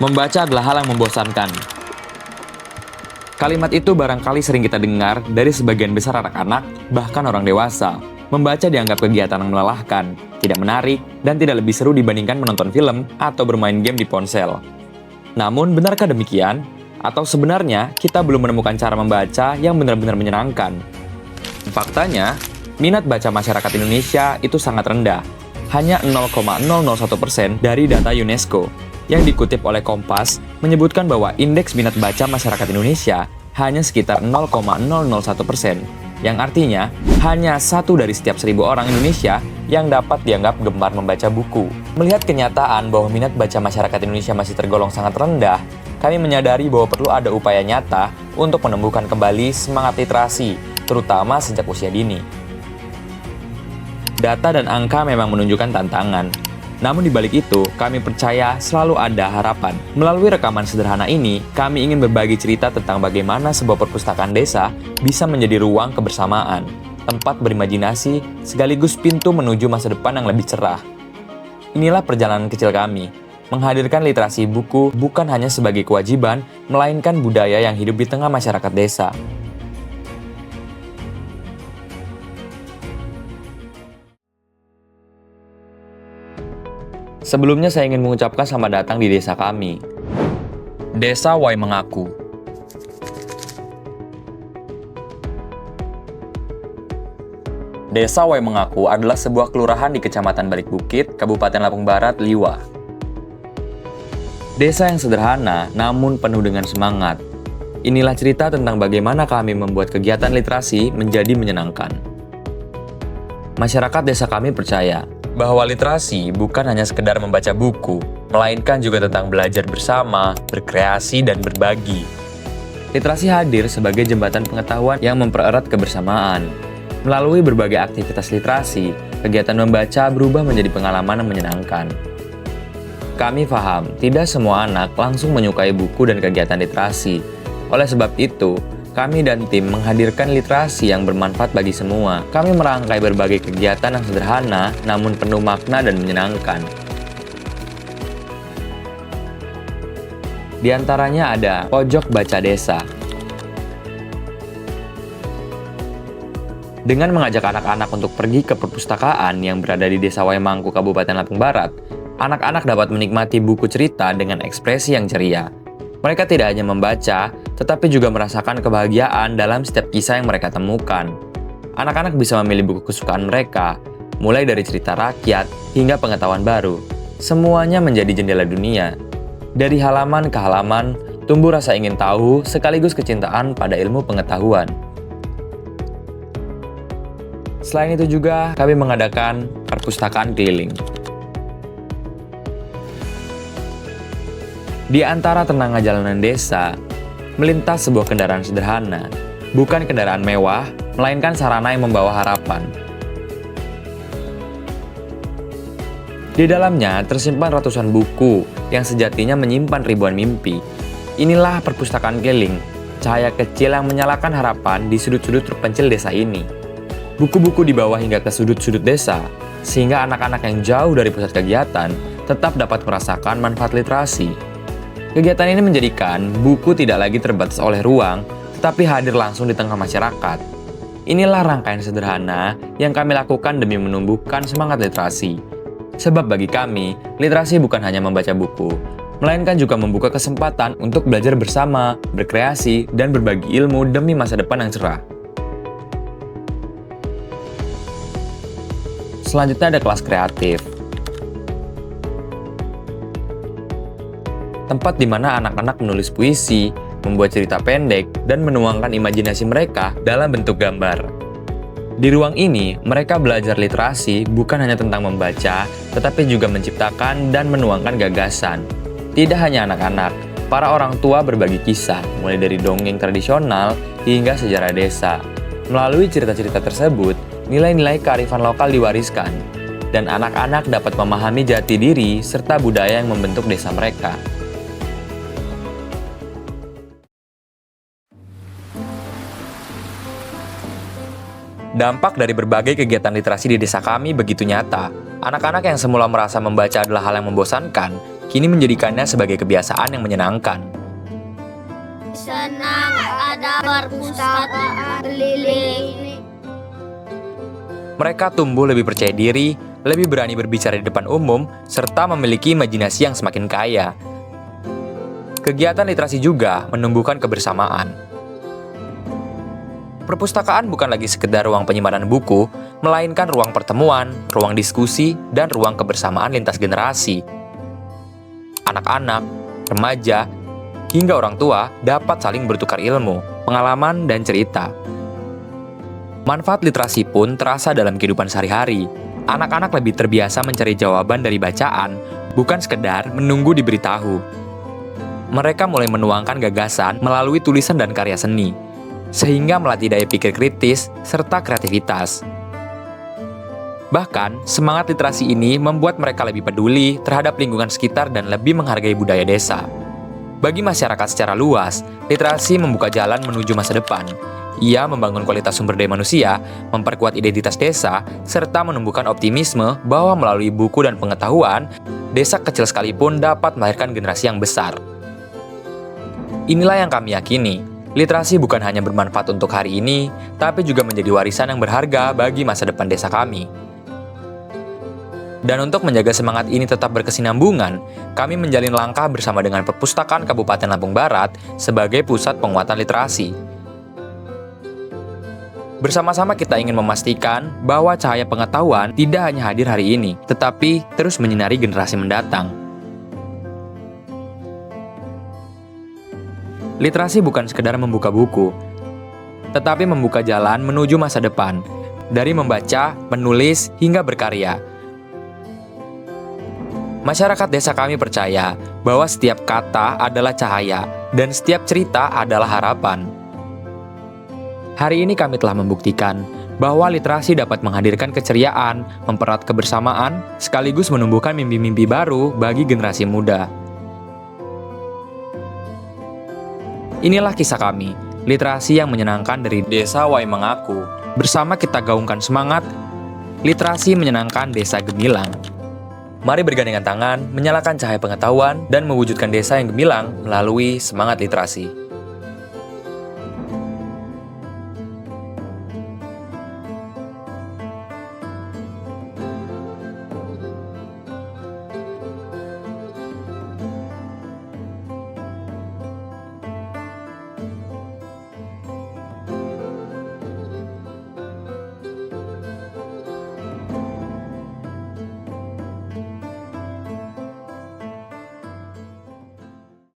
Membaca adalah hal yang membosankan. Kalimat itu barangkali sering kita dengar dari sebagian besar anak-anak, bahkan orang dewasa. Membaca dianggap kegiatan yang melelahkan, tidak menarik, dan tidak lebih seru dibandingkan menonton film atau bermain game di ponsel. Namun, benarkah demikian? Atau sebenarnya kita belum menemukan cara membaca yang benar-benar menyenangkan? Faktanya, minat baca masyarakat Indonesia itu sangat rendah, hanya 0,001% dari data UNESCO. Yang dikutip oleh Kompas menyebutkan bahwa indeks minat baca masyarakat Indonesia hanya sekitar 0,001%, yang artinya hanya 1 dari setiap 1.000 orang Indonesia yang dapat dianggap gemar membaca buku. Melihat kenyataan bahwa minat baca masyarakat Indonesia masih tergolong sangat rendah, kami menyadari bahwa perlu ada upaya nyata untuk menumbuhkan kembali semangat literasi, terutama sejak usia dini. Data dan angka memang menunjukkan tantangan. Namun di balik itu, kami percaya selalu ada harapan. Melalui rekaman sederhana ini, kami ingin berbagi cerita tentang bagaimana sebuah perpustakaan desa bisa menjadi ruang kebersamaan, tempat berimajinasi, sekaligus pintu menuju masa depan yang lebih cerah. Inilah perjalanan kecil kami, menghadirkan literasi buku bukan hanya sebagai kewajiban, melainkan budaya yang hidup di tengah masyarakat desa. Sebelumnya saya ingin mengucapkan selamat datang di desa kami, Desa Wai Mengaku. Desa Wai Mengaku adalah sebuah kelurahan di Kecamatan Balikbukit, Kabupaten Lampung Barat, Liwa. Desa yang sederhana, namun penuh dengan semangat. Inilah cerita tentang bagaimana kami membuat kegiatan literasi menjadi menyenangkan. Masyarakat desa kami percaya bahwa literasi bukan hanya sekedar membaca buku, melainkan juga tentang belajar bersama, berkreasi, dan berbagi. Literasi hadir sebagai jembatan pengetahuan yang mempererat kebersamaan. Melalui berbagai aktivitas literasi, kegiatan membaca berubah menjadi pengalaman yang menyenangkan. Kami paham, tidak semua anak langsung menyukai buku dan kegiatan literasi. Oleh sebab itu, kami dan tim menghadirkan literasi yang bermanfaat bagi semua. Kami merangkai berbagai kegiatan yang sederhana, namun penuh makna dan menyenangkan. Di antaranya ada Pojok Baca Desa. Dengan mengajak anak-anak untuk pergi ke perpustakaan yang berada di Desa Wai Mangku, Kabupaten Lampung Barat, anak-anak dapat menikmati buku cerita dengan ekspresi yang ceria. Mereka tidak hanya membaca, tetapi juga merasakan kebahagiaan dalam setiap kisah yang mereka temukan. Anak-anak bisa memilih buku kesukaan mereka, mulai dari cerita rakyat hingga pengetahuan baru. Semuanya menjadi jendela dunia. Dari halaman ke halaman, tumbuh rasa ingin tahu sekaligus kecintaan pada ilmu pengetahuan. Selain itu juga, kami mengadakan perpustakaan keliling. Di antara tenangnya jalanan desa, melintas sebuah kendaraan sederhana, bukan kendaraan mewah, melainkan sarana yang membawa harapan. Di dalamnya tersimpan ratusan buku yang sejatinya menyimpan ribuan mimpi. Inilah perpustakaan keliling, cahaya kecil yang menyalakan harapan di sudut-sudut terpencil desa ini. Buku-buku dibawa hingga ke sudut-sudut desa, sehingga anak-anak yang jauh dari pusat kegiatan tetap dapat merasakan manfaat literasi. Kegiatan ini menjadikan buku tidak lagi terbatas oleh ruang, tetapi hadir langsung di tengah masyarakat. Inilah rangkaian sederhana yang kami lakukan demi menumbuhkan semangat literasi. Sebab bagi kami, literasi bukan hanya membaca buku, melainkan juga membuka kesempatan untuk belajar bersama, berkreasi, dan berbagi ilmu demi masa depan yang cerah. Selanjutnya ada kelas kreatif. Tempat di mana anak-anak menulis puisi, membuat cerita pendek, dan menuangkan imajinasi mereka dalam bentuk gambar. Di ruang ini, mereka belajar literasi bukan hanya tentang membaca, tetapi juga menciptakan dan menuangkan gagasan. Tidak hanya anak-anak, para orang tua berbagi kisah, mulai dari dongeng tradisional hingga sejarah desa. Melalui cerita-cerita tersebut, nilai-nilai kearifan lokal diwariskan, dan anak-anak dapat memahami jati diri serta budaya yang membentuk desa mereka. Dampak dari berbagai kegiatan literasi di desa kami begitu nyata. Anak-anak yang semula merasa membaca adalah hal yang membosankan, kini menjadikannya sebagai kebiasaan yang menyenangkan. Senang ada perpustakaan keliling. Mereka tumbuh lebih percaya diri, lebih berani berbicara di depan umum, serta memiliki imajinasi yang semakin kaya. Kegiatan literasi juga menumbuhkan kebersamaan. Perpustakaan bukan lagi sekedar ruang penyimpanan buku, melainkan ruang pertemuan, ruang diskusi, dan ruang kebersamaan lintas generasi. Anak-anak, remaja, hingga orang tua dapat saling bertukar ilmu, pengalaman, dan cerita. Manfaat literasi pun terasa dalam kehidupan sehari-hari. Anak-anak lebih terbiasa mencari jawaban dari bacaan, bukan sekedar menunggu diberitahu. Mereka mulai menuangkan gagasan melalui tulisan dan karya seni, sehingga melatih daya pikir kritis serta kreativitas. Bahkan, semangat literasi ini membuat mereka lebih peduli terhadap lingkungan sekitar dan lebih menghargai budaya desa. Bagi masyarakat secara luas, literasi membuka jalan menuju masa depan. Ia membangun kualitas sumber daya manusia, memperkuat identitas desa, serta menumbuhkan optimisme bahwa melalui buku dan pengetahuan, desa kecil sekalipun dapat melahirkan generasi yang besar. Inilah yang kami yakini, literasi bukan hanya bermanfaat untuk hari ini, tapi juga menjadi warisan yang berharga bagi masa depan desa kami. Dan untuk menjaga semangat ini tetap berkesinambungan, kami menjalin langkah bersama dengan Perpustakaan Kabupaten Lampung Barat sebagai pusat penguatan literasi. Bersama-sama kita ingin memastikan bahwa cahaya pengetahuan tidak hanya hadir hari ini, tetapi terus menyinari generasi mendatang. Literasi bukan sekedar membuka buku, tetapi membuka jalan menuju masa depan, dari membaca, menulis, hingga berkarya. Masyarakat desa kami percaya bahwa setiap kata adalah cahaya dan setiap cerita adalah harapan. Hari ini kami telah membuktikan bahwa literasi dapat menghadirkan keceriaan, mempererat kebersamaan, sekaligus menumbuhkan mimpi-mimpi baru bagi generasi muda. Inilah kisah kami, literasi yang menyenangkan dari Desa Waimengaku. Bersama kita gaungkan semangat, literasi menyenangkan Desa Gemilang. Mari bergandengan tangan, menyalakan cahaya pengetahuan, dan mewujudkan desa yang gemilang melalui semangat literasi.